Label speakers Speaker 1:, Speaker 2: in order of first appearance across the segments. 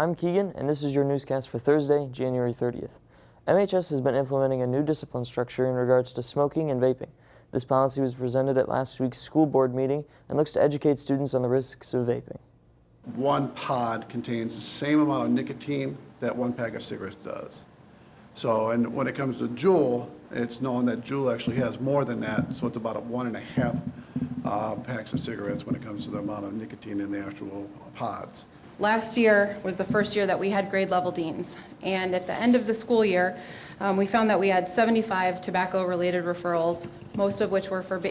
Speaker 1: I'm Keegan, and this is your newscast for Thursday, January 30th. MHS has been implementing a new discipline structure in regards to smoking and vaping. This policy was presented at last week's school board meeting and looks to educate students on the risks of vaping.
Speaker 2: One pod contains the same amount of nicotine that one pack of cigarettes does. So, and when it comes to Juul, it's known that Juul actually has more than that, so it's about 1.5 packs of cigarettes when it comes to the amount of nicotine in the actual pods.
Speaker 3: Last year was the first year that we had grade level deans, and at the end of the school year, we found that we had 75 tobacco-related referrals, most of which were for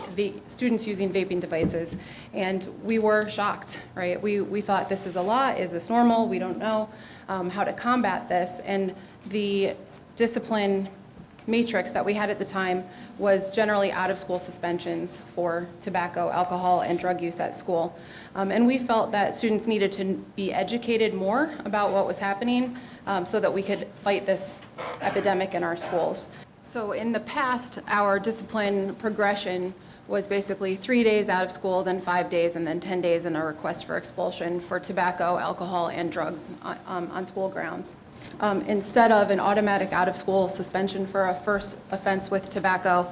Speaker 3: students using vaping devices, and we were shocked, right? We thought, this is a lot, is this normal? We don't know how to combat this, and the discipline matrix that we had at the time was generally out-of-school suspensions for tobacco, alcohol, and drug use at school. And we felt that students needed to be educated more about what was happening so that we could fight this epidemic in our schools. So in the past, our discipline progression was basically 3 days out of school, then 5 days, and then 10 days in a request for expulsion for tobacco, alcohol, and drugs on school grounds. Instead of an automatic out-of-school suspension for a first offense with tobacco,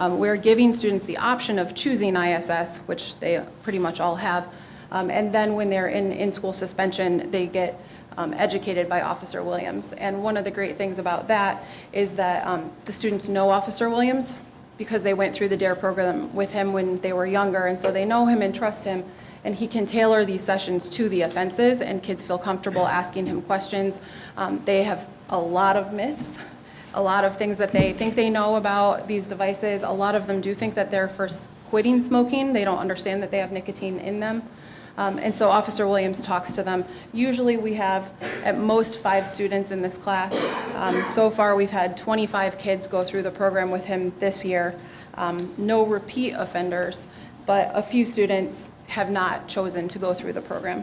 Speaker 3: we're giving students the option of choosing ISS, which they pretty much all have, and then when they're in school suspension, they get educated by Officer Williams. And one of the great things about that is that the students know Officer Williams because they went through the DARE program with him when they were younger, and so they know him and trust him. And he can tailor these sessions to the offenses, and kids feel comfortable asking him questions. They have a lot of myths, a lot of things that they think they know about these devices. A lot of them do think that they're first quitting smoking. They don't understand that they have nicotine in them. And so Officer Williams talks to them. Usually we have at most 5 students in this class. So far we've had 25 kids go through the program with him this year. No repeat offenders, but a few students have not chosen to go through the program.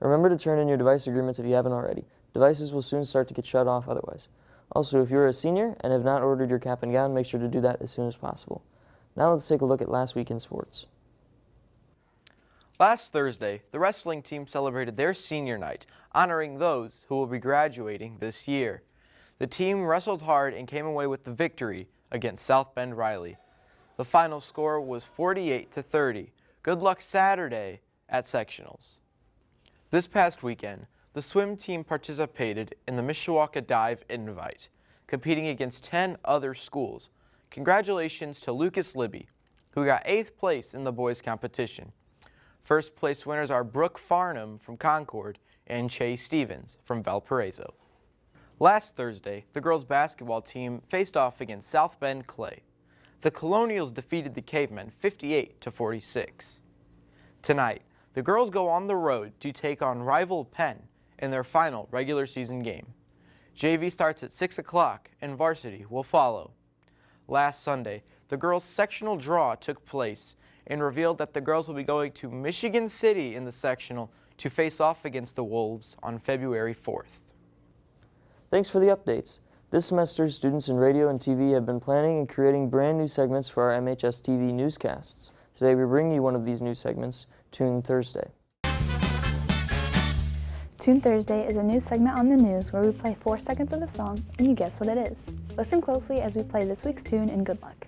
Speaker 1: Remember to turn in your device agreements if you haven't already. Devices will soon start to get shut off otherwise. Also, if you're a senior and have not ordered your cap and gown, make sure to do that as soon as possible. Now let's take a look at last week in sports.
Speaker 4: Last Thursday, the wrestling team celebrated their senior night, honoring those who will be graduating this year. The team wrestled hard and came away with the victory against South Bend Riley. The final score was 48-30. Good luck Saturday at sectionals. This past weekend, the swim team participated in the Mishawaka Dive Invite, competing against 10 other schools. Congratulations to Lucas Libby, who got 8th place in the boys competition. First place winners are Brooke Farnham from Concord and Chase Stevens from Valparaiso. Last Thursday, the girls basketball team faced off against South Bend Clay. The Colonials defeated the Cavemen 58-46. Tonight, the girls go on the road to take on rival Penn in their final regular season game. JV starts at 6 o'clock and varsity will follow. Last Sunday, the girls' sectional draw took place and revealed that the girls will be going to Michigan City in the sectional to face off against the Wolves on February 4th.
Speaker 1: Thanks for the updates. This semester, students in radio and TV have been planning and creating brand new segments for our MHStv newscasts. Today we bring you one of these new segments, Tune Thursday.
Speaker 5: Tune Thursday is a new segment on the news where we play 4 seconds of a song and you guess what it is. Listen closely as we play this week's tune and good luck.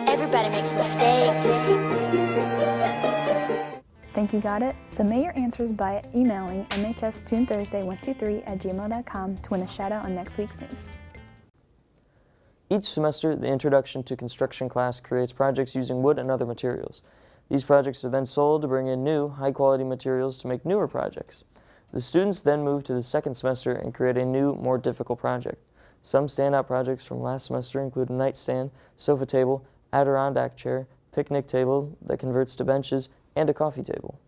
Speaker 6: Everybody makes mistakes.
Speaker 5: Think you got it? Submit your answers by emailing mhstunthursday123@gmail.com to win a shout out on next week's news.
Speaker 1: Each semester, the Introduction to Construction class creates projects using wood and other materials. These projects are then sold to bring in new, high-quality materials to make newer projects. The students then move to the second semester and create a new, more difficult project. Some standout projects from last semester include a nightstand, sofa table, Adirondack chair, picnic table that converts to benches, and a coffee table.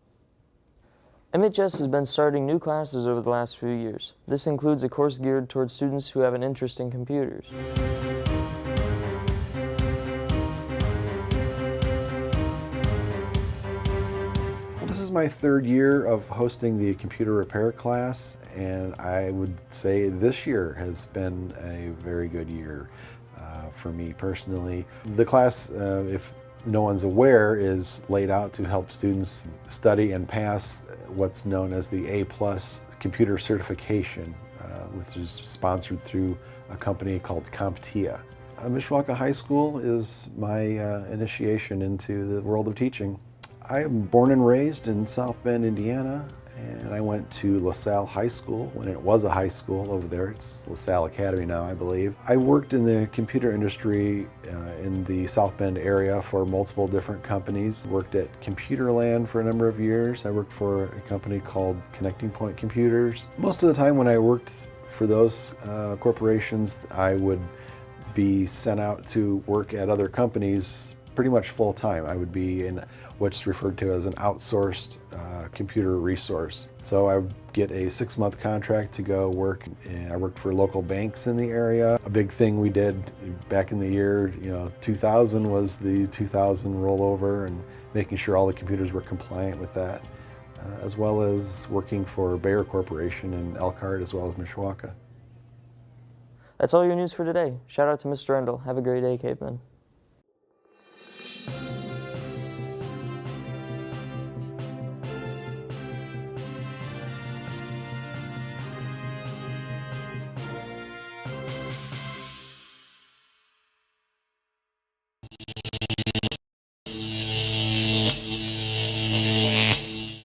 Speaker 1: MHS has been starting new classes over the last few years. This includes a course geared towards students who have an interest in computers.
Speaker 7: This is my 3rd year of hosting the computer repair class, and I would say this year has been a very good year for me personally. The class, if no one's aware, is laid out to help students study and pass what's known as the A+ computer certification, which is sponsored through a company called CompTIA. Mishawaka High School is my initiation into the world of teaching. I am born and raised in South Bend, Indiana, and I went to LaSalle High School when it was a high school over there. It's LaSalle Academy now, I believe. I worked in the computer industry in the South Bend area for multiple different companies. Worked at Computerland for a number of years. I worked for a company called Connecting Point Computers. Most of the time when I worked for those corporations, I would be sent out to work at other companies pretty much full time. I would be in what's referred to as an outsourced computer resource. So I would get a 6-month contract to go work. I worked for local banks in the area. A big thing we did back in the year 2000 was the 2000 rollover and making sure all the computers were compliant with that, as well as working for Bayer Corporation in Elkhart as well as Mishawaka.
Speaker 1: That's all your news for today. Shout out to Mr. Rendell. Have a great day, Caveman.